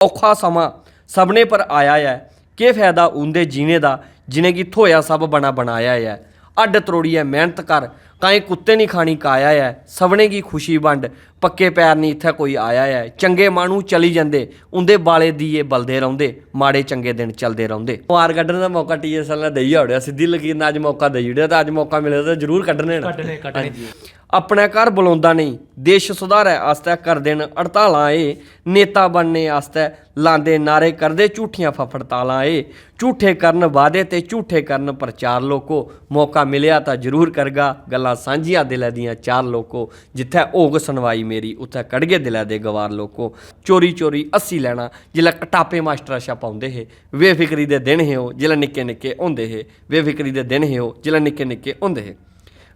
औखा समा सबने पर आया है, के फायदा उनके जीने का जिन्हें कि थोया सब बना बनाया है। अड्ड त्रोड़िए मेहनत कर, काएं कुत्ते नहीं खानी काया है। सबने की खुशी वंड, पक्के पैर नहीं इत्थे कोई आया है। चंगे मानू चली जाते, उनके बाले दीए बलदे रौंदे, माड़े चंगे दिन चलते रौंदे। मार कड्ढने का मौका TSL ने देई ओड़िया, सीधी लकीर ने अज मौका देई ओड़िया, तो अज मौका मिले तो जरूर कड्ढने न। अपने घर बुलाउंदा नहीं, देश सुधारै आस्तै करदे न हड़तालां ए। नेता बनने आस्तै लांदे नारे, करदे झूठियां फफड़तालां ए। झूठे करन वादे ते झूठे करन प्रचार लोको, मौका मिलिया तां जरूर करगा गल्लां सांझियां दिलै दियां चार लोको। जित्थै होग सुनवाई मेरी उत्थै कढगे दिलै दे गवार लोको। चोरी चोरी हस्सी लैना जिल्लै कटापे मास्टरा शा पाउंदे हे, बेफिक्री दे दिन हे ओह् जिल्लै निक्के निक्के होंदे हे। बेफिक्री दे दिन हे ओह् जिल्लै निक्के निक्के होंदे हे।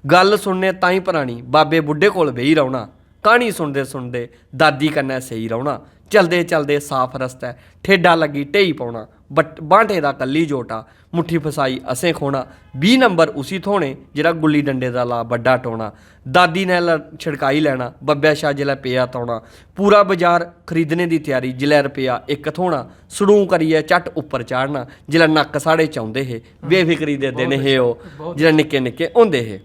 गल सुनने ताईं पुरानी, बाबे बुड्ढे कोल बेही रौह्ना। क्हानी सुनदे सुनदे दादी कन्नै सेई रौह्ना। चलदे चलदे साफ रस्तै ठेडा लग्गी ढेई पौना। बांटे दा कल्ली जोटा, मुट्ठी फसाई असें खोना। 20 नंबर उसी थ्होने जेह्ड़ा गुल्ली डंडे दा ला बड्डा टोना। दादी ने छिड़काई लैना बब्बै शा जिल्लै पेआ तौना। पूरा बाजार खरीदने दी त्यारी जिल्लै रपेआ इक थ्होना। सड़ूं करियै झट उप्पर चाढ़ना जिल्लै नक्क साढ़े चौंदे हे। बेफिक्री दे दिन हे ओह् जिल्लै निक्के निक्के होंदे हे।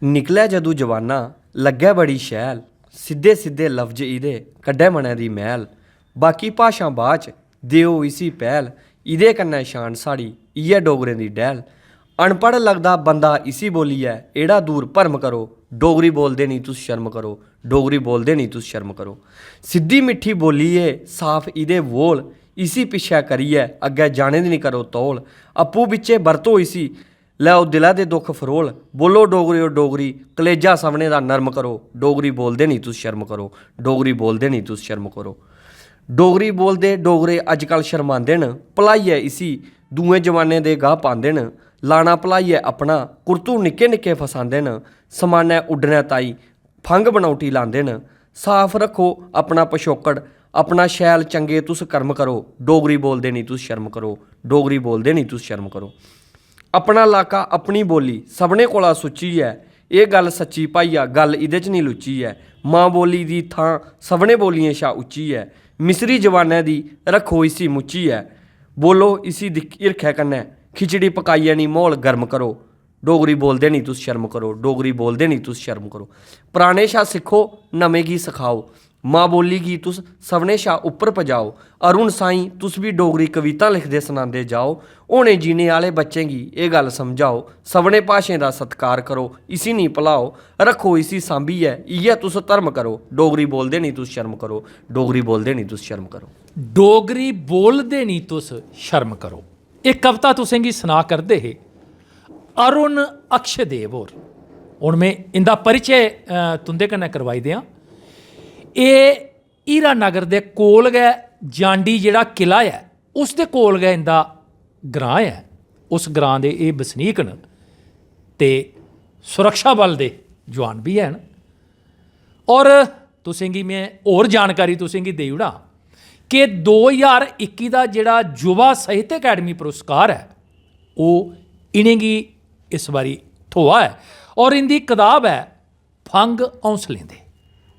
निकलै जदूं जवाना लग्गै बड़ी शैल, सिद्धे सिद्धे लफ्ज इहदे कड्ढै मनै दी मैल। बाकी भाशां बाद च देओ इसी पैह्ल, इहदे कन्नै शान साढ़ी इ'यै डोगरें दी डैह्ल। अनपढ़ लगदा बंदा इसी बोलियै एड़ा दूर भरम करो। डोगरी बोलदे नहीं तुस शर्म करो, डोगरी बोलदे नहीं तुस शर्म करो। सिद्धी मिट्ठी बोली ए साफ इहदे बोल, इसी पिच्छै करियै अग्गै जाने दी निं करो तौल। आपूं बिच्चे बरतो इसी लैओ दिला दे दुख फरोल। बोलो डोगरी ओ डोगरी, कलेजा सभनें दा नरम करो। डोगरी बोलदे नहीं तुस शर्म करो, डोगरी बोलदे नहीं तुस शर्म करो। डोगरी बोलदे डोगरे अजकल शर्मांदे न, भलाइयै इसी दुए जमाने दे गाह् पांदे न। लाना भलाइयै अपना कुर्तू निक्के निक्के फसांदे न। समानै उड्डने ताई फंग बनौटी लांदे न। साफ रक्खो अपना पछोकड़, अपना शैल चंगे तुस कर्म करो। डोगरी बोलदे नहीं तुस शर्म करो, डोगरी बोलदे नहीं तुस शर्म करो। अपना इलाका अपनी बोली सबने कोला सुच्ची ऐ, एह् गल्ल सच्ची भाईया गल्ल इहदे च नहीं लुच्ची ऐ। मां बोली दी थां सबने बोलियें शा उच्ची ऐ। मिसरी जवानै दी रक्खो इसी मुच्ची ऐ। बोलो इसी हिरखै कन्नै, खिचड़ी पकाइयै नहीं म्हौल गर्म करो। डोगरी बोलदे नहीं तुस शर्म करो, डोगरी बोलदे नहीं तुस शर्म करो। पराने शा सिक्खो नमें गी सखाओ, मां बोली गी तुस सबने शा उप्पर पजाओ। अरुण साईं तुस भी डोगरी कवितां लिखदे सनांदे जाओ। होने जीने आह्ले बच्चें गी एह् गल्ल समझाओ। सभनें भाशें दा सत्कार करो, इसी नहीं भुलाओ। रक्खो इसी सांभियै इ'यै तुस धर्म करो। डोगरी बोलदे नहीं तुस शर्म करो, डोगरी बोलदे नहीं तुस शर्म करो। डोगरी बोलदे नहीं तुस शर्म करो, एह् कविता तुसें गी सना करदे हे अरुण अक्षदेव होर। हुण में इंदा परिचय तुंदे कन्नै करवाई देआं। एह् हीरानगर दे कोल गै जांडी जेह्ड़ा किला ऐ उस दे कोल गै इंदा ग्रां है। उस ग्रां दे एह् बसनीक न ते सुरक्षा बल दे जवान भी हैन। और तुसें गी में होर जानकारी तुसें गी देई ओड़ां कि 2021 दा जेह्ड़ा युवा साहित्य अकैडमी पुरस्कार है ओह् इनेंगी इस बारी थ्होआ है। और इंदी कताब है फंग हौंसलें दे,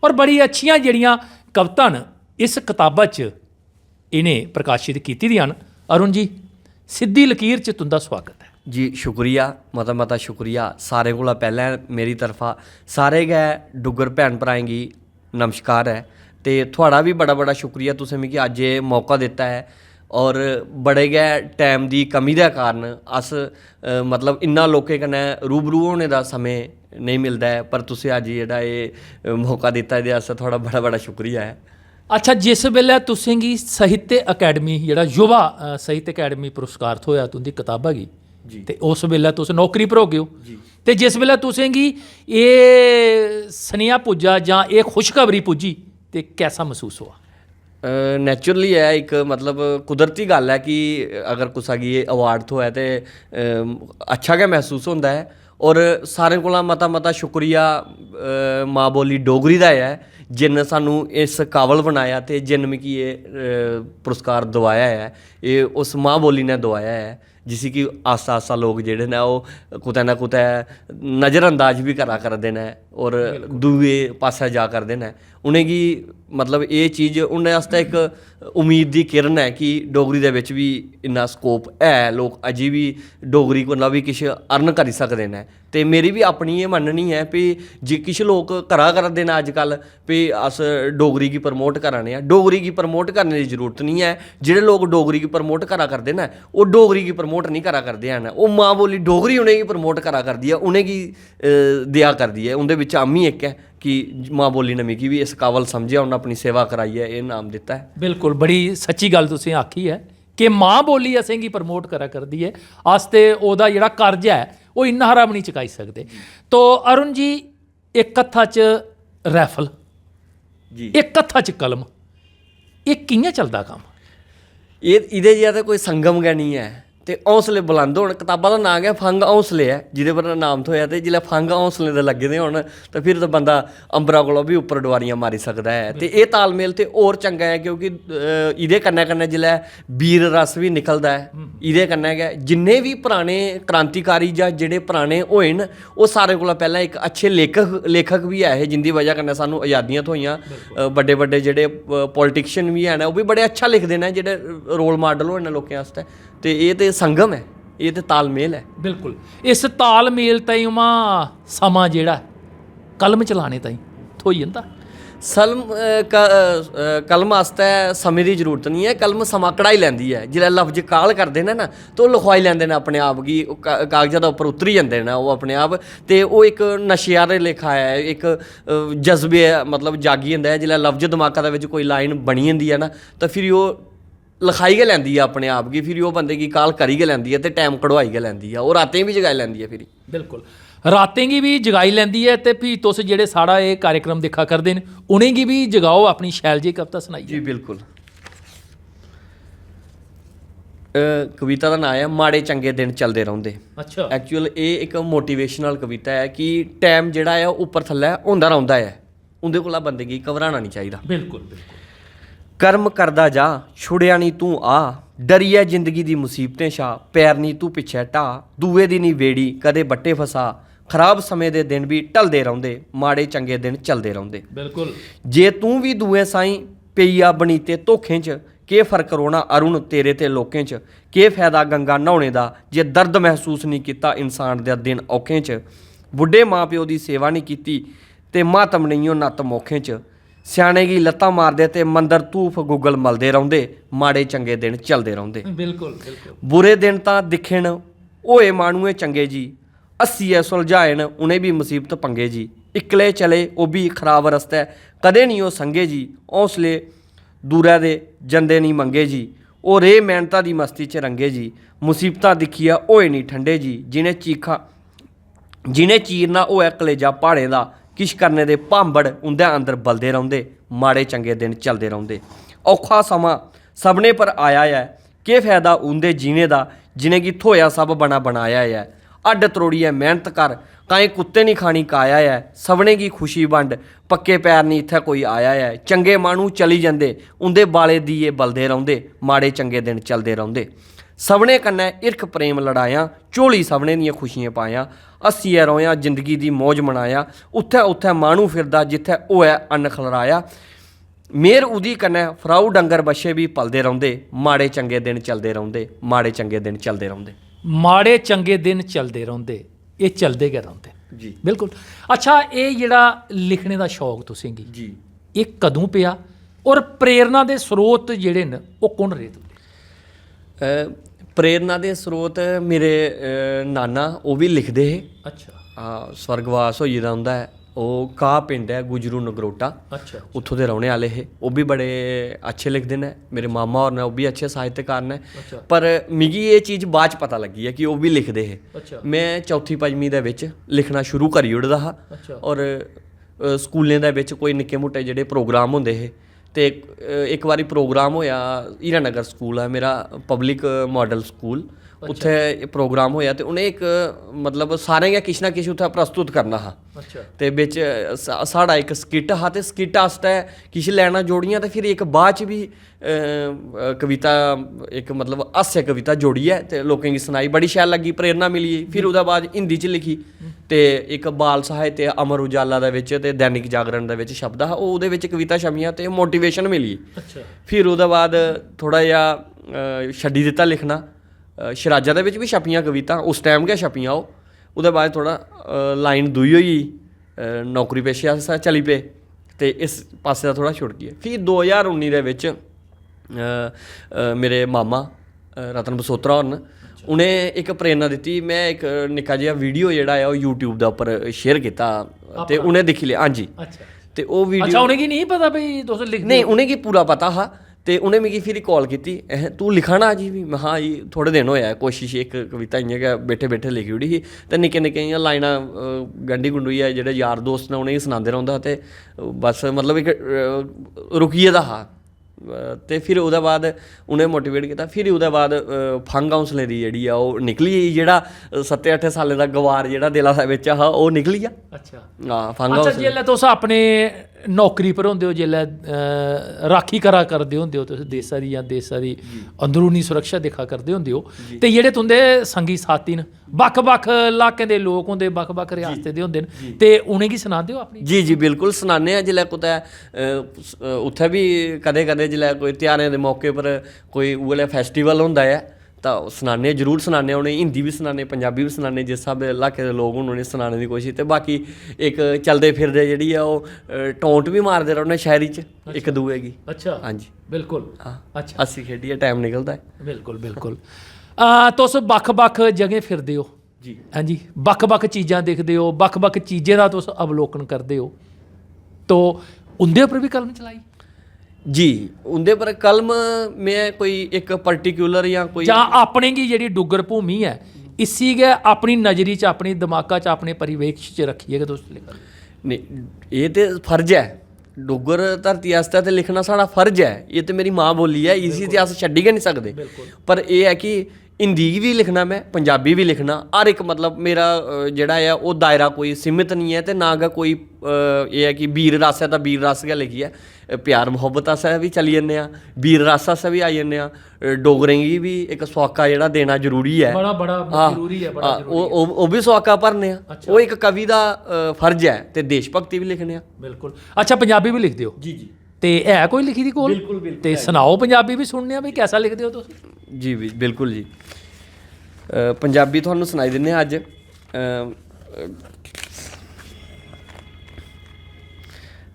और बड़ी अच्छियां जेह्ड़ियां कवितां न इस कताबा च इनें प्रकाशित कीती दियां न। अरुण जी सिद्धी लकीर च तुंदा स्वागत है जी। शुक्रिया, मता मता शुक्रिया। सारें कोला पैह्लें मेरी तरफा सारे गै डुग्गर भैन भ्राएं गी नमस्कार है। ते थुआढ़ा भी बड़ा बड़ा शुक्रिया, तुसें मिगी अज्ज एह् मौका दित्ता है। और बड़े गै टैम दी कमी दे कारण अस मतलब इन्ना लोकें कन्नै रूबरू होने दा समें नहीं मिलदा है, पर तुसें अज्ज जेह्ड़ा एह् मौका दित्ता एह्दे आस्तै थुआढ़ा बड़ा बड़ा शुक्रिया है। अच्छा, जिस बेल्लै तुसें गी साहित्य अकैडमी जेह्ड़ा युवा साहित्य अकैडमी पुरस्कार थ्होया तुंदी कताबा गी, ते उस बेल्लै तुस नौकरी पर होगे हो, ते जिस बेल्लै तुसें गी एह् सनेहा पुज्जा जां एह् खुशखबरी पुज्जी ते कैसा महसूस होआ? नैचुरली है इक मतलब कुदरती गल्ल है कि अगर कुसा गी एह् अवार्ड थ्होए ते अच्छा गै महसूस होंदा है। और सारें कोला मता मता शुक्रिया मां बोली डोगरी दा है जिन्न सानू इस काबल बनाया ते जिन्न मिगी एह् पुरस्कार दवाया है। एह् उस मां बोली ने दवाया है जिसी कि आस्ता आस्ता लोग जेह्ड़े ने ओह् कुतै ना कुतै नज़रअंदाज भी करा करदे न और दूए पास्सै जा करदे न। उनेंगी मतलब एह् चीज़ उं'दे आस्तै इक उम्मीद दी किरण है कि डोगरी दे बिच भी इन्ना स्कोप है, लोग अजें भी डोगरी कोला भी किश अर्न करी सकदे न। ते मेरी भी अपनी एह् मन्ननी है भी जे किश लोग करा करदे न अजकल भी अस डोगरी गी प्रमोट करा ने आं, डोगरी गी प्रमोट करने दी जरूरत नहीं है। जेह्ड़े लोग डोगरी गी प्रमोट करा करदे न ओह् डोगरी गी प्रमोट नहीं करा करदे हैन, ओह् मां बोली डोगरी उनेंगी प्रमोट करा करदी है, उनेंगी देआ करदी है। उं'दे बिच्च आमी इक है कि मां बोली ने मिगी भी इस काबल समझेआ, उन्नै अपनी सेवा कराइयै एह् नाम दित्ता है। बिल्कुल बड़ी सच्ची गल तुसें आखी है कि मां बोली असेंगी प्रमोट करा करदी है, अस ते ओह्दा जेह्ड़ा कर्ज है ओह् इन्ना हारा भी नहीं चुकाई सकदे। तो अरुण जी इक हत्था च रैफल जी, इक हत्था च कलम, एह् कि'यां चलदा कम्म? एह्दे जिहा ते कोई संगम गै नहीं है। ते हौसले बुलंद होन, कताबा दा नाम गै फंग हौसले है जिहदे पर नाम थ्होया। ते जिसलै फंग हौसले दे लग्गे दे होन ते फिर ते बंदा अंबरा कोला भी उप्पर डोआरियां मारी सकदा है। ते एह् तालमेल ते होर चंगा है क्योंकि एह्दे कन्नै कन्नै जिसलै वीर रस भी निकलदा है एह्दे कन्नै गै। जिन्ने भी पराने क्रांतिकारी जां जेह्ड़े पराने होए न ओह् सारे कोला पैह्लें इक अच्छे लेखक भी है हे जिंदी वजह कन्नै सानूं आज़ादियां थ्होइयां। बड्डे बड्डे जेह्ड़े पॉलिटिशियन भी हैन ओह् भी बड़े अच्छा लिखदे न जेह्ड़े रोल मॉडल होए न लोकें आस्तै। ते एह् ते संगम है, एह् ते तालमेल है। बिल्कुल इस तालमेल ताईं उमां समां जेह्ड़ा कलम चलाने ताईं थ्होई जंदा। कलम आस्तै समें दी जरूरत नहीं है, कलम समां कढ़ाई लैंदी है। जिसलै लफ्ज काल करदे न तो ओह् लखवाई लैंदे न अपने आप गी, कागज़ा दे उप्पर उतरी जंदे न ओह् अपने आप। ते ओह् इक नशे आह्ले लेखा है, इक जज्बे मतलब जागी जंदा है। जिसलै लफ्ज दमाका दे बिच्च कोई लाइन बनी जंदी है ना तो फिर ओह् लखाई गै लैंदी है अपने आप गी, फिर ओह् बंदे गी काल करी गै लैंदी है ते टैम कढ़वाई गै लैंदी है, ओह् रातें बी जगाई लैंदी है। फिर बिल्कुल रातें गी भी जगाई लैंदी है ते फ्ही तुस जेह्ड़े साढ़ा एह् कार्यक्रम दिक्खा करदे न उनेंगी भी जगाओ, अपनी शैल जी कविता सनाइए। जी बिल्कुल। कविता दा नाम है माड़े चंगे दिन चलदे रौंह्दे। अच्छा एक्चुअल एह् इक मोटिवेशनल कविता है कि टैम जेह्ड़ा है उप्पर थल्लै होंदा रौंह्दा है, उं'दे कोला बंदे गी घबराना नहीं चाहिदा। बिल्कुल बिल्कुल कर्म करदा जा छुड़िया नहीं तूं आ, डरियै जिंदगी दी मुसीबतें शा पैर नहीं तूं पिच्छे ढा, दूए दी नहीं वेड़ी कदे बट्टे फसा, खराब समें दे दिन भी ढलदे रौंह्दे, माड़े चंगे दिन चलदे रौंह्दे। बिल्कुल जे तूं भी दूए साईं पेईया बनीते धोखें च, केह् फर्क रौह्ना अरुण तेरे ते लोकें च, केह् फैदा गंगा न्हौने दा जे दर्द महसूस नहीं कीता इंसान दे दिन औखें च, बुड्ढे मां प्यो दी सेवा नहीं कीती ते मातम नहीं ओ नत्त मोखें च, स्याने गी लत्तां मारदे ते मंदर धूफ गुगल मलदे रौंह्दे, माड़े चंगे दिन चलदे रौंह्दे। बिल्कुल बिल्कुल बुरे दिन तां दिक्खे न होए माह्नुए चंगे जी, हस्सियै सुलझाए न उ'नें भी मुसीबत पंगे जी, इक्कले चले ओह् भी खराब रस्तै कदें नहीं ओह् संगे जी, हौसले दूरै दे जंदे नहीं मंगे जी, ओह् रेह् मेह्नता दी मस्ती च रंगे जी, मुसीबतां दिक्खियै होए नहीं ठंडे जी, जिनें चीरना होऐ कलेजा प्हाड़ें दा, किश करने दे भांबड़ उं'दे अंदर बलदे रौंह्दे, माड़े चंगे दिन चलदे रौंह्दे। औखा समां सभनें पर आया ऐ, केह् फैदा उं'दे जीने दा जिनेंगी थ्होया सब बना बनाया ऐ, हड्ड त्रोड़ियै मेह्नत कर काएं कुत्ते नहीं खानी काया ऐ, सभनें गी खुशी बंड पक्के पैर नहीं इत्थै कोई आया ऐ, चंगे माह्नू चली जंदे उं'दे बाले दिए बलदे रौंह्दे, माड़े चंगे दिन चलदे रौंह्दे। सभनें कन्नै हिरख प्रेम लड़ाया, झोली सभनें दियां खुशियां पाया, हस्सियै रोयां जिंदगी दी मौज मनाया, उत्थै उत्थै माह्नू फिरदा जित्थै होऐ अन्न खलराया, मेर उदी कन्नै फराऊ डंगर बच्छे भी पलदे रौंह्दे, माड़े चंगे दिन चलदे रौंह्दे, माड़े चंगे दिन चलदे रौंह्दे। माड़े चंगे दिन चलदे रौंह्दे, एह् चलदे गै रौंह्दे। जी बिल्कुल। अच्छा एह् जेह्ड़ा लिखने दा शौक तुसें गी जी एह् कदूं पेआ और प्रेरणा दे स्रोत जेह्ड़े न ओह् कु'न रेह् तुं'दे? प्रेरणा दे स्रोत मेरे नाना ओह् भी लिखदे हे। अच्छा स्वर्गवास होई गेदा उं'दा ओह् घाह पिंड है गुजरू नगरोटा, अच्छा उत्थों दे रौह्ने आह्ले हे। ओह् भी बड़े अच्छे लिखदे न, मेरे मामा होर न ओह् भी अच्छे साहित्यकार न। अच्छा पर मिगी एह् चीज़ बाद च पता लग्गी है कि ओह् भी लिखदे हे। अच्छा में चौथी पंजमीं दे बिच लिखना शुरू करी ओड़दा हा। अच्छा और स्कूलें दे बिच कोई निक्के मुट्टे जेह्ड़े प्रोग्राम होंदे हे ते इक बारी प्रोग्राम होया हीरानगर स्कूल है मेरा पब्लिक मॉडल स्कूल, उत्थे प्रोग्राम होया ते उ'नें एक मतलब सारें गै किश ना किश उत्थै प्रस्तुत करना हा अच्छा ते बिच साढ़ा एक स्किट हा ते स्किट आस्तै किश लैना जोड़ियां ते फिर एक बाद च भी कविता एक मतलब हास्य कविता जोड़ियै ते लोकें गी सनाई, बड़ी शैल लग्गी, प्रेरणा मिली। फिर ओह्दे बाद हिंदी च लिखी ते एक बाल साहित्य अमर उजाला दे बिच ते दैनिक जागरण दे बिच शब्द हा, ओह्दे बिच कविता छपियां ते मोटिवेशन मिली। अच्छा फिर ओह्दे बाद थोड़ा जेहा छड्डी दित्ता लिखना, शराजा दे बिच भी छपियां कविता, उस टाइम गै छपियां ओह्दे बाद थोड़ा लाइन दूई होई गेई, नौकरी पेशे आस्तै चली पे ते इस पासे दा थोड़ा छुड़की गे। फिर 2019 दे बिच मेरे मामा रतन बसोत्रा होर न, उ'नें एक प्रेरणा दित्ती। मैं एक निक्का जेहा वीडियो जेह्ड़ा ऐ ओह् यूट्यूब दे उप्पर शेयर कीता ते उ'नें दिक्खी लेआ। हां जी, अच्छा ते ओह् वीडियो अच्छा उ'नेंगी नहीं पता भाई तुस लिखदे नहीं, उ'नेंगी पूरा पता हा ते उ'नें मिगी फिर कॉल कीती, तूं लिखा ना जी? भी मैं हाँ जी थोड़े दिन होया कोशिश, एक कविता इ'यां गै बैठे बैठे लिखी ओड़ी ही ते निक्के निक्के इ'यां लाइनां गंढी गुंडुइयै जेह्ड़े यार दोस्त न उ'नेंगी सनांदे रौंह्दा हा ते बस मतलब इक रुकी गेदा हा। ते फिर ओह्दे बाद उ'नें मोटिवेट कीता। फिर ओह्दे बाद फंग हौंसले दी जेह्ड़ी आ ओह् निकली, जेह्ड़ा 7-8 सालें दा गवार जेह्ड़ा दिला दे बिच हा ओह् निकली गेआ। अच्छा हां फंग अच्छा हौंसले। जेल्लै तुस अपने नौकरी पर होंदे हो, जेल्लै राखी करा करदे होंदे हो तुस देसा दी, जां देसा दी अंदरूनी सुरक्षा दिक्खा करदे होंदे हो, ते जेह्ड़े तुंदे संगी साथी न बक्ख बक्ख इलाके दे लोक होंदे, बक्ख बक्ख रियासतें दे होंदे न, ते उ'नेंगी सनांदे हो अपनी? जी जी बिल्कुल सनाने आं। जिल्लै कुतै उत्थै भी कदें कदें जिल्लै कोई ध्यारें दे मौके पर कोई उ'ऐ फैस्टिवल होंदा ऐ तां सनाने, जरूर सनाने उ'नेंगी। हिंदी बी सनाने, पंजाबी बी सनाने, जिस स्हाबै दे इलाके दे लोक होन उ'नेंगी सनाने दी कोशिश। ते बाकी इक चलदे फिरदे जेह्ड़ी ऐ ओह् टौंट बी मारदे रौह्ने शायरी च इक दूए गी। अच्छा हां जी बिल्कुल। हाँ, अच्छा हस्सी खेढियै टाइम निकलदा है। बिल्कुल बिल्कुल। तुस बक्ख बक्ख जगह फिरदे हो जी हां जी, बक्ख बक्ख चीज़ां दिखदे हो, बक्ख बक्ख चीज़ें दा तुस अवलोकन करदे हो, तो उं'दे उप्पर भी कलम चलाई? जी उं'दे पर कलम में कोई इक पर्टिकुलर जां कोई जां अपने गी जेह्ड़ी डुग्गर भूमि ऐ इसी गै अपनी नज़री च, अपनी दमाका च, अपने परिवेश च रक्खियै गै तुस लिखा दे? नेईं, एह् ते फर्ज ऐ, डुग्गर धरती आस्तै ते लिखना साढ़ा फर्ज ऐ। एह् ते मेरी मां बोली ऐ, इसी ते अस छड्डी गै नहीं सकदे। पर एह् है कि हिंदी बी लिखना, मैं पंजाबी बी लिखना, हर इक मतलब मेरा जेह्ड़ा ऐ ओह् दायरा कोई सीमित नहीं ऐ। ते ना गै कोई एह् है कि वीर रस ऐ तां वीर रस गै लिखियै, प्यार मुहब्बत आस्तै बी चली जन्ने आं, वीर रस आस्तै बी आई जन्ने आं। डोगरें गी बी इक सोआका जेह्ड़ा देना जरूरी ऐ, बड़ा बड़ा जरूरी है, बड़ा जरूरी है। ओह् बी सोआका भरने आं। ओह् इक कवि दा फर्ज ऐ। ते देश भगती बी लिखने आं। बिल्कुल। अच्छा पंजाबी भी लिखदे हो? जी जी ते है कोई लिखी दी कोल? बिल्कुल, बिल्कुल ते सनाओ पंजाबी भी सुनने आ, भी कैसा लिखदे हो तुस? जी बिल्कुल जी। पंजाबी तुहानूं सनाई दिन्ने आं अज्ज।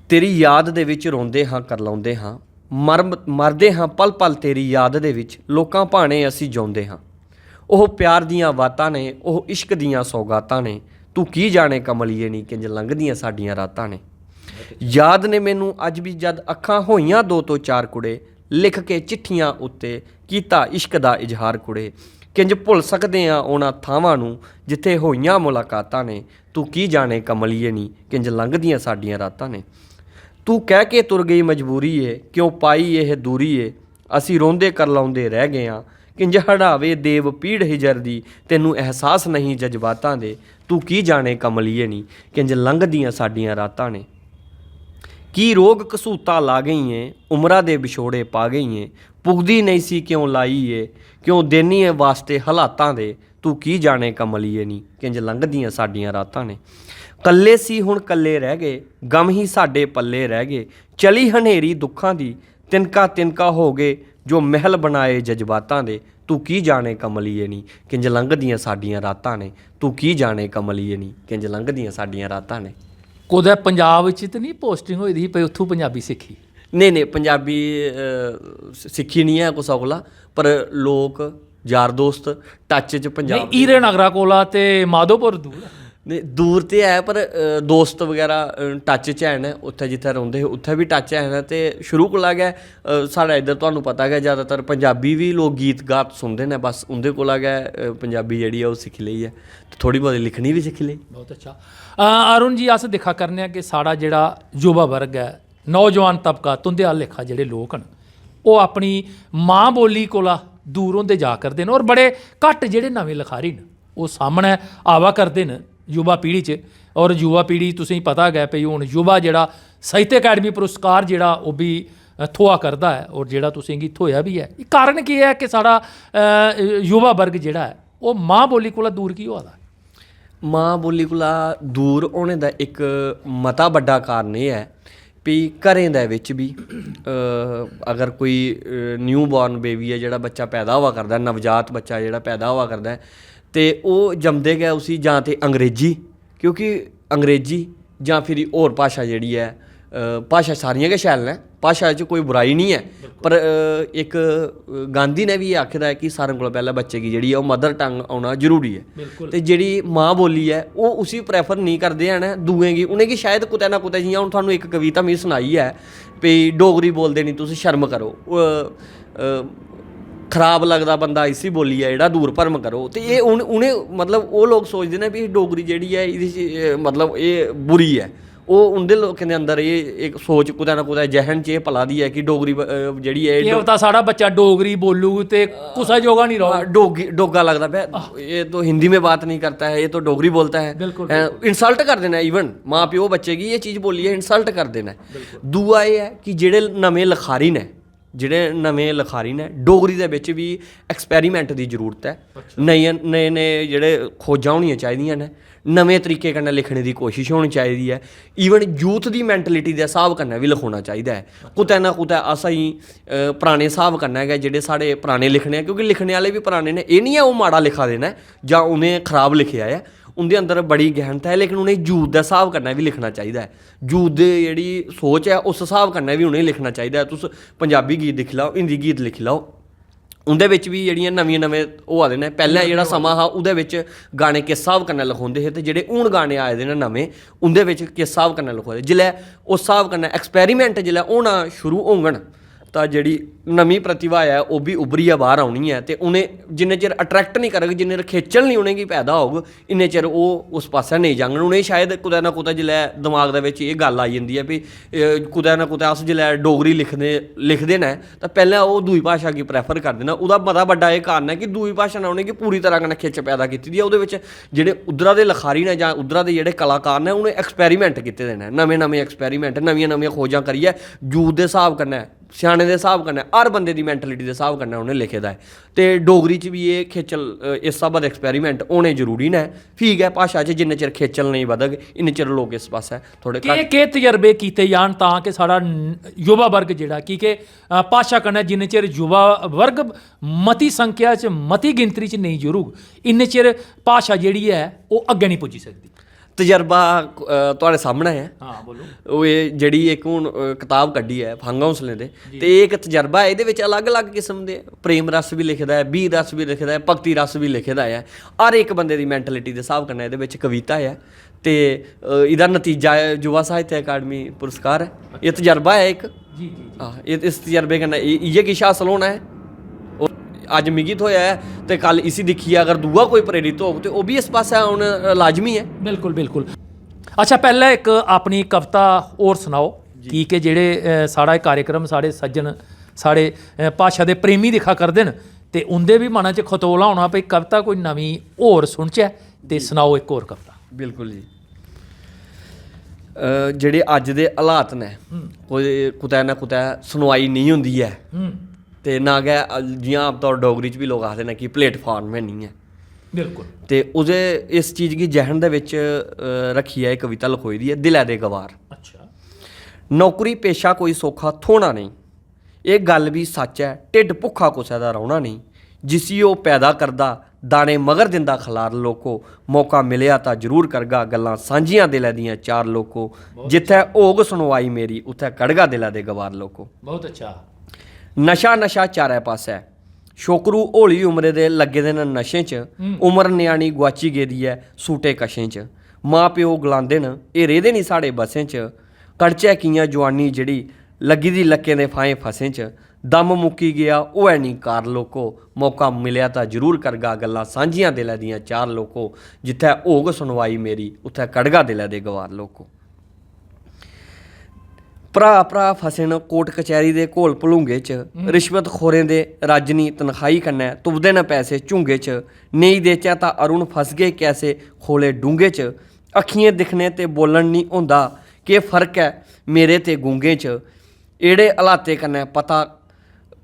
तेरी याद दे विच रोंदे हां करलाਉਂਦੇ ਹਾਂ, ਮਰਦੇ ਹਾਂ ਪਲ ਪਲ ਤੇਰੀ ਯਾਦ ਦੇ ਵਿੱਚ, ਲੋਕਾਂ ਭਾਣੇ ਅਸੀਂ ਜਿਉਂਦੇ ਹਾਂ। ਉਹ ਪਿਆਰ ਦੀਆਂ ਬਾਤਾਂ ਨੇ, ਉਹ ਇਸ਼ਕ ਦੀਆਂ ਸੌਗਾਤਾਂ ਨੇ, ਤੂੰ ਕੀ ਜਾਣੇ ਕਮਲੀਏ ਨੀ ਕਿੰਜ ਲੰਘਦੀਆਂ ਸਾਡੀਆਂ ਰਾਤਾਂ ਨੇ। ਯਾਦ ਨੇ ਮੈਨੂੰ ਅੱਜ ਵੀ ਜਦ ਅੱਖਾਂ ਹੋਈਆਂ 2 ਤੋਂ 4 ਕੁੜੇ, ਲਿਖ ਕੇ ਚਿੱਠੀਆਂ ਉੱਤੇ ਕੀਤਾ ਇਸ਼ਕ ਦਾ ਇਜ਼ਹਾਰ ਕੁੜੇ। ਕਿੰਜ ਭੁੱਲ ਸਕਦੇ ਆ ਉਹਨਾਂ ਥਾਵਾਂ ਨੂੰ ਜਿੱਥੇ ਹੋਈਆਂ ਮੁਲਾਕਾਤਾਂ ਨੇ, ਤੂੰ ਕੀ ਜਾਣੇ ਕਮਲੀਏ ਨੀ ਕਿੰਜ ਲੰਘਦੀਆਂ ਸਾਡੀਆਂ ਰਾਤਾਂ ਨੇ। ਤੂੰ ਕਹਿ ਕੇ ਤੁਰ ਗਈ ਮਜਬੂਰੀ ਏ, ਕਿਉਂ ਪਾਈ ਇਹ ਦੂਰੀ ਏ, ਅਸੀਂ ਰੋਂਦੇ ਕਰਲਾਉਂਦੇ ਰਹਿ ਗਏ ਹਾਂ। ਕਿੰਜ ਹੜਾਵੇ ਦੇਵ ਪੀੜ ਹਿਜਰ ਦੀ, ਤੈਨੂੰ ਅਹਿਸਾਸ ਨਹੀਂ ਜਜ਼ਬਾਤਾਂ ਦੇ, ਤੂੰ ਕੀ ਜਾਣੇ ਕਮਲੀਏ ਨੀ ਕਿੰਜ ਲੰਘਦੀਆਂ ਸਾਡੀਆਂ ਰਾਤਾਂ ਨੇ। ਕੀ ਰੋਗ ਕਸੂਤਾ ਲਾ ਗਈ ਏ, ਉਮਰਾਂ ਦੇ ਵਿਛੋੜੇ ਪਾ ਗਈ ਏ, ਪੁੱਗਦੀ ਨਹੀਂ ਸੀ ਕਿਉਂ ਲਾਈ ਏ, ਕਿਉਂ ਦੇਨੀ ਏ ਵਾਸਤੇ ਹਾਲਾਤਾਂ ਦੇ, ਤੂੰ ਕੀ ਜਾਣੇ ਕਮਲੀਏ ਨੀ ਕਿੰਜ ਲੰਘਦੀਆਂ ਸਾਡੀਆਂ ਰਾਤਾਂ ਨੇ। ਕੱਲੇ ਸੀ ਹੁਣ ਕੱਲੇ ਰਹਿ ਗਏ, ਗਮ ਹੀ ਸਾਡੇ ਪੱਲੇ ਰਹਿ ਗਏ, ਚਲੀ ਹਨੇਰੀ ਦੁੱਖਾਂ ਦੀ, ਤਿਨਕਾ ਤਿਨਕਾ ਹੋ ਗਏ ਜੋ ਮਹਿਲ ਬਣਾਏ ਜਜ਼ਬਾਤਾਂ ਦੇ, ਤੂੰ ਕੀ ਜਾਣੇ ਕਮਲੀਏ ਨੀ ਕਿੰਜ ਲੰਘਦੀਆਂ ਸਾਡੀਆਂ ਰਾਤਾਂ ਨੇ, ਤੂੰ ਕੀ ਜਾਣੇ ਕਮਲੀਏ ਨੀ ਕਿੰਜ ਲੰਘਦੀਆਂ ਸਾਡੀਆਂ ਰਾਤਾਂ ਨੇ। ਕੁਦੇ ਪੰਜਾਬ ਵਿੱਚ ਤਾਂ ਨਹੀਂ ਪੋਸਟਿੰਗ ਹੋਈ ਦੀ ਪਈ ਉੱਥੋਂ ਪੰਜਾਬੀ ਸਿੱਖੀ? नहीं पंजाबी सिक्खी नहीं है कुसै कोला, पर लोग यार दोस्त टच च पंजाब हीरे नगरा कोला ते माधोपुर दूर है? नहीं दूर तो है, पर दोस्त वगैरह टच च हैन, उत्थे जित्थे रौंदे हे उत्थे भी टच हैन। ते शुरू कोला गै साढ़ा इधर तुहानूं पता गै ज़्यादातर पंजाबी भी लोग गीत गात सुनते हैं, बस उं'दे कोला गै पंजाबी जेह्ड़ी है ओह् सिक्खी लेई है, ते थोड़ी बहुत लिखनी भी सिक्खी लेई। बहुत अच्छा। अरुण जी अस दिक्खा करने कि साढ़ा जेह्ड़ा युवा वर्ग है, नौजवान तबका, तुंदे आह्ला लेखा जेह्ड़े लोक न, ओह् अपनी मां बोली कोला दूर होंदे जा करदे न और बड़े घट जिहड़े नवें लखारी न वो सामने आवा करदे न युवा पीढ़ी च। और युवा पीढ़ी तुसें पता है भई हुण युवा जिहड़ा साहित्य अकैडमी पुरस्कार जिहड़ा ओह भी थोआ करदा है और जिहड़ा तुसें गी थोया भी है। कारण की है कि साड़ा युवा वर्ग जिहड़ा है वो माँ बोली कोला दूर की होआ दा? मां बोली कोला दूर होने का एक मता बड्डा कारण ये है भी घरें दे विच भी अगर कोई न्यू बॉर्न बेबी है जेह्ड़ा बच्चा पैदा होआ करदा, नवजात बच्चा जेह्ड़ा पैदा होआ करदा है ते ओह् जमदे गै उसी जां ते अंग्रेजी, क्योंकि अंग्रेजी जां फिर होर भाशा जेह्ड़ी है, भाशा सारियां गै शैल न, भाशा च कोई बुराई नहीं है, पर एक गांधी ने भी ये आखे दा है कि सारें कोला पैह्लें बच्चे गी जेह्ड़ी है ओह् मदर टंग औना जरूरी है। ते जेह्ड़ी मां बोली है ओह् उसी प्रैफर नहीं करदे हैन दूएं गी। उ'नेंगी शायद कुतै ना कुतै, जियां हून थुहानूं एक कविता मिगी सनाई है भई डोगरी बोलदे नहीं तुस शर्म करो, खराब लगदा बंदा इसी बोलियै जेह्ड़ा दूर भरम करो। ते एह् उ'नें मतलब ओह् लोग सोचदे ने भी डोगरी जेह्ड़ी है एह्दे च मतलब एह् बुरी है। ओह् उं'दे लोकें दे अंदर एह् एक सोच कुतै ना कुतै जहन च एह् पला दी है कि डोगरी जेह्ड़ी है एह् होता साढ़ा बच्चा डोगरी बोलूग ते कुसै जोगा नहीं रहो, डोगा लगदा पे, ये तो हिंदी में बात नहीं करता है, ये तो डोगरी बोलता है। इंसल्ट कर देना, इवन माँ प्यो बच्चे गी ये चीज़ बोलिए इंसल्ट कर देना। दूआ एह् है कि जेह्ड़े नमें लखारी ने, जेह्ड़े नमें लखारी ने डोगरी दे बिच भी एक्सपैरीमेंट दी जरूरत है। नए जेह्ड़े खोजां होनियां चाहिदियां न, नमें तरीके कन्नै लिखने दी कोशिश होनी चाहिदी है। ईवन यूथ दी मैंटलिटी दे स्हाब कन्नै भी लखोना चाहिदा है। कुतै ना कुतै असें पराने स्हाब कन्नै गै जेह्ड़े साढ़े पराने लिखने हैं, क्योंकि लिखने आह्ले भी पराने ने, एह् निं ऐ ओह् माड़ा लिखा दे न जां उ'नें खराब लिखेआ ऐ, उं'दे अंदर बड़ी गैह्नता है, लेकिन उ'नें यूथ दे स्हाब कन्नै बी लिखना चाहिदा है। यूथ दी जेह्ड़ी सोच है उस स्हाब कन्नै भी उ'नेंगी लिखना चाहिदा है। तुस पंजाबी गीत दिक्खी लैओ, हिंदी गीत लिखी लैओ, उं'दे बिच भी जेह्ड़ियां नमें होआ दे न। पैह्लें जेह्ड़ा समां हा ओह्दे बिच गाने किस स्हाब कन्नै लखोंदे हे, ते जेह्ड़े हून गाने आए दे न नमें उं'दे बिच किस स्हाब कन्नै लखोए दे। जिल्लै उस स्हाब कन्नै एक्सपैरीमेंट जिल्लै होना शुरू होङन तां जेह्ड़ी नमीं प्रतिभा है ओह् भी उब्भरियै बाहर औनी है। ते उ'नें जिन्ने चिर अट्रैक्ट नहीं करग, जिन्ने चिर खेचल नहीं उ'नेंगी पैदा होग, इन्ने चिर ओह् उस पास्सै नेईं जाङन। उ'नेंगी शायद कुतै ना कुतै जिल्लै दमाग दे बिच एह् गल्ल आई जंदी है भी कुतै ना कुतै अस जिल्लै डोगरी लिखदे न तां पैह्लें ओह् दूई भाशा गी प्रैफर करदे न। ओह्दा बड़ा बड्डा एह् कारण है कि दूई भाशा ने उ'नेंगी पूरी तरह कन्नै खिच्च पैदा कीती दी है। ओह्दे बिच जेह्ड़े उद्धरा दे लखारी ने जां उद्धरा दे जेह्ड़े कलाकार ने उ'नें एक्सपैरीमेंट कीते दे न, नमें एक्सपैरीमेंट, नमियां खोजां करियै यूथ दे स्हाब कन्नै, स्याने दे स्हाब कन्नै, हर बंदे दी मैंटलिटी दे स्हाब कन्नै उ'नें लिखे दा है। ते डोगरी च भी एह् खेचल इस स्हाबै दे एक्सपैरीमेंट होने जरूरी न। ठीक है, भाशा च जिन्ने चिर खेचल नहीं बधग इन्ने चिर लोग इस पास्सै थोड़े केह् तजर्बे कीते जान तां कि साढ़ा युवा वर्ग जेह्ड़ा, की के भाशा कन्नै जिन्ने चिर युवा वर्ग मती संख्या च, मती गिनतरी च नेईं जुड़ग, इन्ने चिर भाशा जेह्ड़ी है ओह् अग्गें नहीं पुज्जी सकदी। तजर्बा तुहाडे सामने है। हाँ बोलो। ओह् एह् जेह्ड़ी इक हून कताब कड्ढी है फंग हौंसले दे, ते इक तजर्बा है। एह्दे बिच अलग अलग किस्म दे प्रेम रस भी लिखे दा है, बीर रस भी लिखे दा है, भगती रस भी लिखे दा है। हर एक बंदे दी मैंटलिटी दे स्हाब कन्नै एह्दे बिच कविता है। ते एह्दा नतीजा है युवा साहित्य अकादमी पुरस्कार है। एह् तजर्बा है इक। इस तजर्बे कन्नै इ'यै किश हासल होना है। अज मिगी थोया है ते कल इसी दिक्खियै अगर दूआ कोई प्रेरित होग ते ओह् भी इस पास्सै औन लाजमी है। बिल्कुल बिल्कुल। अच्छा, पैह्ले इक अपनी कविता होर सनाओ, की के जेह्ड़े साढ़ा कार्यक्रम साढ़े सज्जन, साढ़े भाशा दे प्रेमी दिक्खा करदे न, ते उं'दे भी मना च खतोला होना भई कविता कोई नमीं होर सुनचै, ते सनाओ इक होर कविता। बिल्कुल जी। जेह्ड़े अज्ज दे हालात ने, कुतै ना कुतै सुनवाई नहीं होंदी है, ते ना गै जियां आम तौर डोगरी च भी लोग आखदे न कि प्लेटफार्म है नहीं है। बिल्कुल। ते ओह्दे इस चीज़ गी जहन दे बिच रखियै एह् कविता लखोई दी है, दिलै दे गवार। अच्छा। नौकरी पेशा कोई सौखा थ्होना नहीं, एह् गल्ल भी सच है, ढिड्ड भुक्खा कुसै दा रौह्ना नहीं, जिसी ओह् पैदा करदा दाने मगर दिंदा खलार लोको, मौका मिलेआ तां जरूर करगा गल्लां सांझियां दिलै दियां चार लोको, जित्थै होग सुनवाई मेरी उत्थै कड़गा दिलै दे गवार लोको। बहुत अच्छा। नशा चारै पास्सै, छोकरू हौली उमरे दे लग्गे दे न नशें च, उमर न्याणी गुआची गेदी ऐ सूटे कशें च, मां प्यो गलांदे न एह् रेह्दे निं साढ़े बसें च, कड़चै कि'यां जोआनी जेह्ड़ी लग्गी दी लक्कें दे फाहें फसें च, दम मुक्की गेआ होऐ निं कार लोको, मौका मिलेआ तां जरूर करगा गल्लां सांझियां दिलै दियां चार लोको, जित्थै होग सुनवाई मेरी उत्थै कड़गा दिलै दे गवार लोको। ਭਰਾ ਫਸੇ न कोट कचहरी दे घोल भलूंगे च रिश्वत खोरें दे राजनी तनखाही कन्नै तुपदे न पैसे झुंगे च नेईं देचै तां अरुण फस गए कैसे खोले डूंगे च अक्खियें दिखने ते बोलन नहीं होंदा केह् फर्क ऐ मेरे ते गूंगे च एड़े हलाते कन्नै पता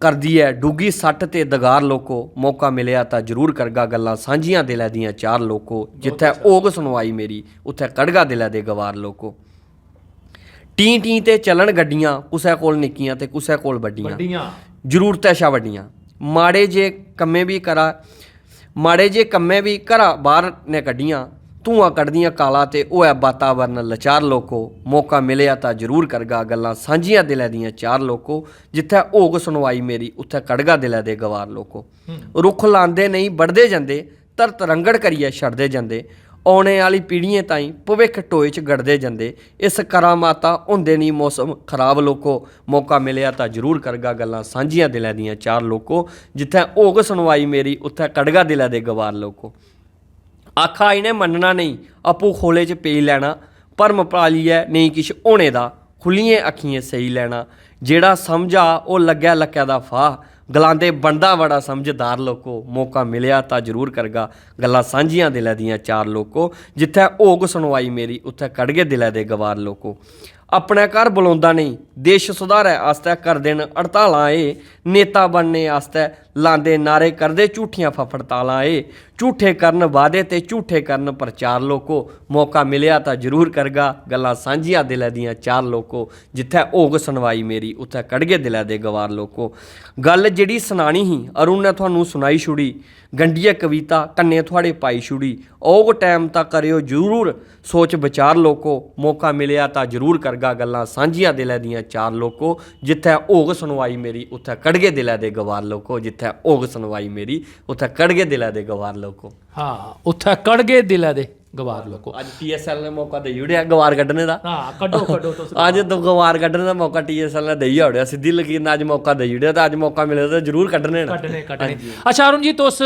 करदी ऐ डूगी सट्ट ते दगार लोको मौका मिलेआ तां जरूर करगा गल्लां सांझियां दिलै दियां चार लोको जित्थै होग सुनवाई मेरी उत्थै कढगा दिलै दे गवार लोको टी ते चलन गड्डियां कुसै कोल निक्कियां ते कुसै कोल बड्डियां जरूरतां शा वड्डियां माड़े जे कम्में बी घरा बाहर ने कड्डियां धुआं कड्ढदियां काला ते होऐ वातावरण लचार लोको मौका मिलेआ तां जरूर करगा गल्लां सांझियां दिलै दियां चार लोको जित्थै होग सुनवाई मेरी उत्थै कढगा दिलै दे गवार लोको रुख लांदे नहीं बढ़दे जंदे धरत रंगड़ करियै छड़दे जंदे औने आह्ली पीढ़ियें ताईं भविक्ख टोए च गड़दे जंदे इस करामाता होंदे नहीं मौसम खराब लोको मौका मिलेआ तां जरूर करगा गल्लां सांझियां दिलै दियां चार लोको जित्थै होग सुनवाई मेरी उत्थै कढगा दिलै दे गवार लोको आखा इ'नें मन्नना नहीं आपूं खोले च पेई लैना भरम पालियै नेईं किश होने दा खुल्लियें अक्खियें सेई लैना जेह्ड़ा समझा ओह् लग्गै लक्कै दा फाह् गलांदे बनदा बड़ा समझदार लोको मौका मिलेआ तां जरूर करगा गल्लां सांझियां दिलै दियां चार लोको जित्थै होग सुनवाई मेरी उत्थै कढगे दिलै दे गवार लोको अपने घर बुलांदा नहीं देश सुधारै आस्तै करदे न हड़तालां एह् नेता बनने आस्तै लांदे नारे करदे झूठियां फफड़तालां एह् झूठे करन वादे ते झूठे करन प्रचार लोको मौका मिलेआ तां जरूर करगा गल्लां सांझियां दिलै दियां चार लोको जित्थै होग सुनवाई मेरी उत्थै कढगे दिलै दे गवार लोको गल्ल जेह्ड़ी सनानी ही अरुण ने तुहानूं सुनाई छुड़ी गंढियै कविता कन्नै थुआढ़े पाई छुड़ी औग टैम तां करेओ जरूर सोच विचार लोको मौका मिलेआ तां जरूर करगा गल्लां सांझियां दिलै दियां चार लोको जित्थै होग सुनवाई मेरी उत्थै कढगे दिलै दे गवार लोको जित्थै होग सुनवाई मेरी उत्थै कढगे दिलै दे गवार लोको हाँ उत्थै कढगे दिलै दे गवार लोको ਅੱਜ TSL ਨੇ ਮੌਕਾ ਦੇਈ ਉੜਿਆ ਗਵਾਰ ਕੱਢਣੇ ਦਾ हाँ कड्डो तुस ਅੱਜ ਤਾਂ ਗਵਾਰ ਕੱਢਣ ਦਾ ਮੌਕਾ TSL ਨੇ ਦੇਈ ਉੜਿਆ ਸਿੱਧੀ ਲਕੀਰ ਨਾਲ ਅੱਜ ਮੌਕਾ ਦੇਈ ਉੜਿਆ ਤਾਂ ਅੱਜ ਮੌਕਾ ਮਿਲੇ ਤਾਂ ਜ਼ਰੂਰ ਕੱਢਣੇ ਨੇ कड्डने अच्छा अरुण जी तुस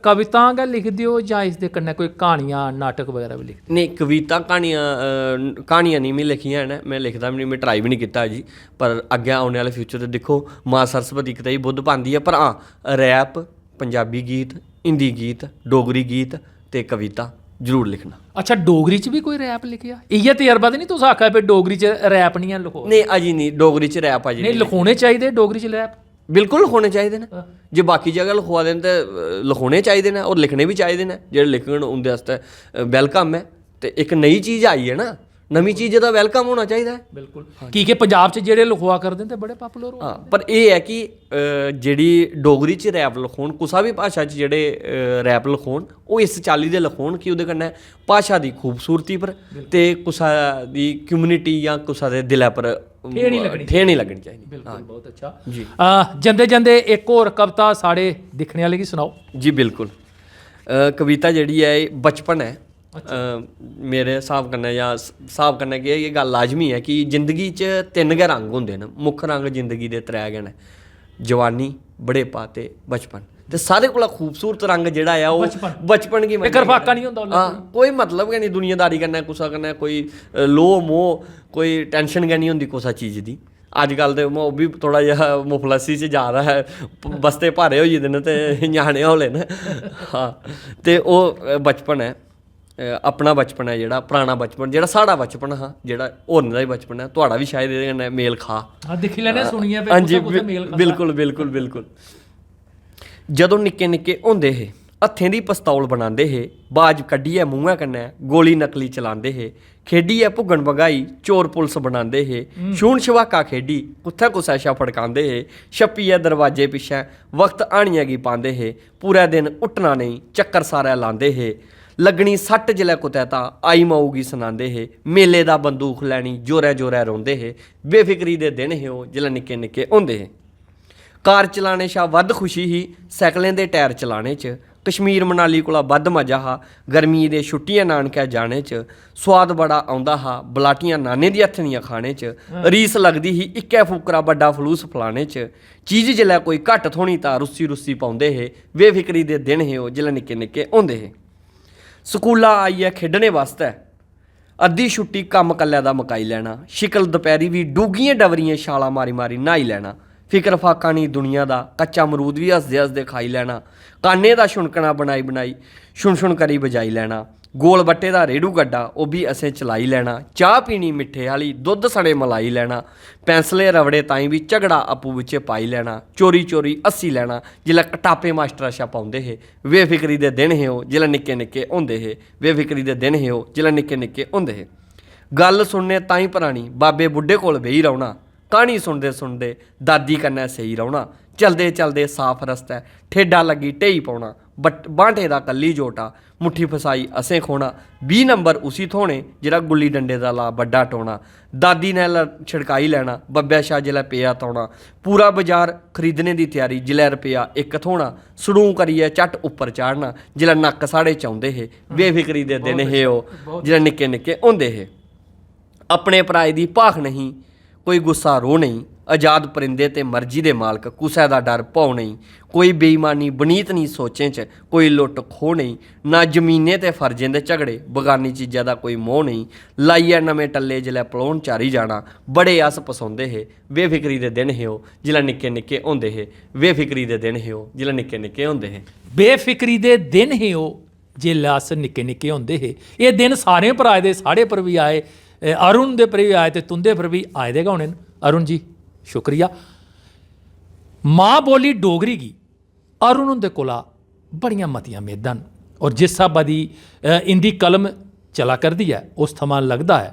कवितां गै लिखदे हो जां इसदे कन्नै कोई क्हानियां नाटक वगैरह भी लिखदे नहीं कविता कहानियां नहीं मैं लिखियां हैं मैं लिखदा भी नहीं मैं ट्राई भी नहीं कीता जी पर अग्गें आने वाले फ्यूचर ते दिक्खो मां सरस्वती किते ही बुद्ध पांदी है पर हाँ रैप पंजाबी गीत हिंदी गीत डोगरी गीत ते कविता जरूर लिखना अच्छा डोगरी च भी कोई रैप लिखेआ इ'यै तजर्बा ते नहीं तुस आखा भाई डोगरी च रैप नहीं है लिखो नहीं अजी नहीं डोगरी च रैप अजी नहीं लिखोने चाहिए डोगरी च रैप बिल्कुल लिखोने चाहिए ने जे बाकी जगह लिखवा देन ते लिखोने चाहिए ने और लिखने भी चाहिए ने जेह्ड़े लिखन उंदे आस्तै वेलकम है ते एक नई चीज़ आई है ना नवीं चीज़ दा वेलकम होना चाहिए बिल्कुल की पंजाब च जेह्ड़े लिखवा करदे ते बड़े पॉपुलर हो हाँ पर एह् है कि जेह्ड़ी डोगरी च रैप लखोन कुसा भी भाशा च जेह्ड़े रैप लखोन ओह् इस चाल्ली दे लखोन कि ओह्दे कन्नै भाशा दी खूबसूरती पर ते कुसा दी कम्युनिटी जां कुसा दे दिलै पर ठेह् नहीं लगनी चाहिए बिल्कुल बहुत अच्छा जी जंदे जंदे एक होर कविता साढ़े दिक्खने आह्ले गी सनाओ जी बिल्कुल कविता जेह्ड़ी है एह् बचपन है मेरे स्हाब कन्नै जां स्हाब कन्नै कि एह् गल्ल लाजमी है कि जिंदगी च तिन्न गै रंग होंदे न मुक्ख रंग जिंदगी दे त्रै गै न जवानी बड़ेपा ते बचपन ते सारे कोला खूबसूरत रंग जेह्ड़ा ऐ ओह् बचपन गी करफाका नहीं होंदा हाँ कोई मतलब गै नहीं दुनियादारी कन्नै कुसै कन्नै कोई लोह मोह कोई टेंशन गै नहीं होंदी कुसै चीज़ दी अजकल ते ओह् बी थोड़ा जिहा मुफलसी च जा दा है बस्ते भारे होई गेदे न ते ञ्याणे हौले न हाँ ते ओह् बचपन है अपना बचपन है जेह्ड़ा पराना बचपन जेह्ड़ा साढ़ा बचपन हा जेह्ड़ा होरनें दा बी बचपन है तुहाड़ा बी शायद एह्दे कन्नै मेल खा दिक्खी लैने सुनिए हां जी बिल्कुल बिल्कुल बिल्कुल जदों निक्के निक्के होंदे हे हत्थें दी पस्तौल बनांदे हे बाज कड्ढियै मूंहें कन्नै गोली नकली चलांदे हे खेढियै भुग्गन भगाई चोर पुलस बनांदे हे छून छवाका खेढी कुत्थै कुसै शा फड़कांदे हे छप्पियै दरवाजे पिच्छें वक्त हानियां गी पांदे हे पूरे दिन उट्ठना नेईं चक्कर सारै लांदे हे लग्गनी सट्ट जिसलै कुतै तां आई माऊ गी सनांदे हे मेले दा बंदूक लैनी जोरै जोरै रोंदे हे बेफिक्री दे दिन हे ओह् जिसलै निक्के निक्के होंदे हे कार चलाने शा बद्ध खुशी ही सैकलें दे टायर चलाने च कश्मीर मनाली कोला बद्ध मजा हा गर्मियें दे छुट्टियां नानकै जाने च स्वाद बड़ा औंदा हा बलाटियां नाने दी हत्थ दियां खाने च रीस लगदी ही इक्कै फुकरा बड्डा फलूस फलाने च चीज़ जिसलै कोई घट्ट थोह्नी तां रुस्सी रुस्सी पौंदे हे बेफिक्री दे दिन हे ओह् जिसलै निक्के निक्के होंदे हे स्कूला आइयै खेढने वास्तै ਅੱਧੀ ਛੁੱਟੀ ਕੰਮ ਕੱਲਿਆਂ ਦਾ ਮਕਾਈ ਲੈਣਾ, ਸ਼ਿਕਲ ਦੁਪਹਿਰੀ ਵੀ ਡੂਗੀਆਂ ਡਵਰੀਆਂ ਛਾਲਾਂ ਮਾਰੀ ਮਾਰੀ ਨਹਾਈ ਲੈਣਾ, ਫਿਕਰ ਫਾਕਾ ਨਹੀਂ ਦੁਨੀਆ ਦਾ, ਕੱਚਾ ਅਮਰੂਦ ਵੀ ਹੱਸਦੇ ਹੱਸਦੇ ਖਾਈ ਲੈਣਾ, ਕਾਨੇ ਦਾ ਛੁਣਕਣਾ ਬਣਾਈ ਬਣਾਈ ਛੁਣ ਛੁਣ ਕਰੀ ਵਜਾਈ ਲੈਣਾ, ਗੋਲ ਬੱਟੇ ਦਾ ਰੇੜੂ ਗੱਡਾ ਉਹ ਵੀ ਅਸੀਂ ਚਲਾਈ ਲੈਣਾ, ਚਾਹ ਪੀਣੀ ਮਿੱਠੇ ਵਾਲੀ ਦੁੱਧ ਸਣੇ ਮਲਾਈ ਲੈਣਾ, ਪੈਂਸਲੇ ਰਵੜੇ ਤਾਈਂ ਵੀ ਝਗੜਾ ਆਪੂ ਵਿੱਚ ਪਾਈ ਲੈਣਾ, ਚੋਰੀ ਚੋਰੀ ਅੱਸੀ ਲੈਣਾ ਜਿਲਾ ਕਟਾਪੇ ਮਾਸਟਰ ਅੱਛਾ ਪਾਉਂਦੇ ਹੈ, ਬੇਫਿਕਰੀ ਦੇ ਦਿਨ ਹੈ ਉਹ ਜਿਲਾ ਨਿੱਕੇ ਨਿੱਕੇ ਹੁੰਦੇ ਹੈ, ਬੇਫਿਕਰੀ ਦੇ ਦਿਨ ਹੈ ਉਹ ਜਿਲਾ ਨਿੱਕੇ ਨਿੱਕੇ ਹੁੰਦੇ ਹੈ। ਗੱਲ ਸੁਣਨੇ ਤਾਂ ਹੀ ਪੁਰਾਣੀ ਬਾਬੇ ਬੁੱਢੇ ਕੋਲ ਬਈ ਰਹਿਣਾ, ਕਹਾਣੀ ਸੁਣਦੇ ਸੁਣਦੇ ਦਾਦੀ ਕੰਨਾ ਸਹੀ ਰਹਿਣਾ, ਚਲਦੇ ਚਲਦੇ ਸਾਫ਼ ਰਸਤਾ ਠੇਡਾ ਲੱਗੀ ਢੇਈ ਪਾਉਣਾ, ਬਾਂਟੇ ਦਾ ਕੱਲੀ ਜੋਟਾ ਮੁੱਠੀ ਫਸਾਈ ਅਸੇ ਖੋਣਾ, 20 ਨੰਬਰ ਉਸੀ ਥੋਣੇ ਜਿਹੜਾ ਗੁੱਲੀ ਡੰਡੇ ਦਾ ਲਾ ਵੱਡਾ ਟੋਣਾ, ਦਾਦੀ ਨੇ ਛਿੜਕਾਈ ਲੈਣਾ ਬੱਬਿਆ ਸ਼ਾਹ ਜਿਲਾ ਪਿਆ ਤਾਉਣਾ, ਪੂਰਾ ਬਾਜ਼ਾਰ ਖਰੀਦਣੇ ਦੀ ਤਿਆਰੀ ਜਿਲਾ ਰੁਪਿਆ ਇੱਕ ਥੋਣਾ, ਸੜੂ ਕਰੀਏ ਝੱਟ ਉੱਪਰ ਚਾੜਨਾ ਜਿਲਾ ਨੱਕ ਸਾੜੇ ਚਾਹੁੰਦੇ ਹੈ, ਬੇਫਿਕਰੀ ਦੇ ਦਿਨ ਹੈ ਉਹ ਜਿਹੜਾ ਨਿੱਕੇ ਨਿੱਕੇ ਹੁੰਦੇ ਹੈ। ਆਪਣੇ ਭਰਾਏ ਦੀ ਭਾਖ ਨਹੀਂ ਕੋਈ ਗੁੱਸਾ ਰੋ ਨਹੀਂ, ਆਜ਼ਾਦ ਪਰਿੰਦੇ ਤੇ ਮਰਜ਼ੀ ਦੇ ਮਾਲਕ ਕੁਸੈ ਦਾ ਡਰ ਭੌ ਨਹੀਂ, ਕੋਈ ਬੇਈਮਾਨੀ ਬਨੀਤ ਨਹੀਂ ਸੋਚੇ 'ਚ, ਕੋਈ ਲੁੱਟ ਖੋਹ ਨਹੀਂ, ਨਾ ਜ਼ਮੀਨੇ ਤੇ ਫਰਜ਼ੇ ਦੇ ਝਗੜੇ ਬਗਾਨੀ ਚੀਜ਼ਾਂ ਦਾ ਕੋਈ ਮੋਹ ਨਹੀਂ, ਲਾਈਆ ਨਵੇਂ ਟੱਲੇ ਜਿਲੇ ਪਲੋਣ ਚਾਰੀ ਜਾਣਾ, ਬੜੇ ਅਸ ਪਸੰਦੇ ਹੈ ਬੇਫਿਕਰੀ ਦੇ ਦਿਨ ਹੈ ਉਹ ਜਿਲਾ ਨਿੱਕੇ ਨਿੱਕੇ ਹੁੰਦੇ ਹੈ, ਬੇਫਿਕਰੀ ਦੇ ਦਿਨ ਹੈ ਉਹ ਜਿਲਾ ਨਿੱਕੇ ਨਿੱਕੇ ਹੁੰਦੇ ਹੈ, ਬੇਫਿਕਰੀ ਦੇ ਦਿਨ ਹੀ ਉਹ ਜੇ ਲਾਸ ਨਿੱਕੇ ਨਿੱਕੇ ਹੁੰਦੇ ਹੈ। ਇਹ ਦਿਨ ਸਾਰੇ ਭਰਾ ਦੇ ਸਾਡੇ ਪਰ ਵੀ ਆਏ, ਅਰੁਣ ਦੇ ਪਰ ਵੀ ਆਏ ਤੇ ਤੁੰਦੇ ਪਰ ਵੀ ਆਏ ਦੇਗਾ ਹੁਣ ਅਰੁਣ ਜੀ शुक्रिया। माँ बोली डोगरी की अरुण उंदे कोला बड़ियां मतियां मेदां और जिस स्हाबा दी इंदी कलम चला करदी है उस थमां लगदा है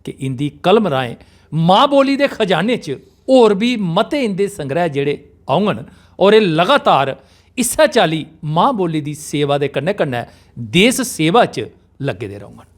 कि इंदी कलम राहें माँ बोली दे खजाने च होर भी मते इंदे संग्रह जेड़े आउण और ये लगातार इस्सै चाली माँ बोली दी सेवा दे कन्नै कन्नै देश सेवा च लगे दे रहन।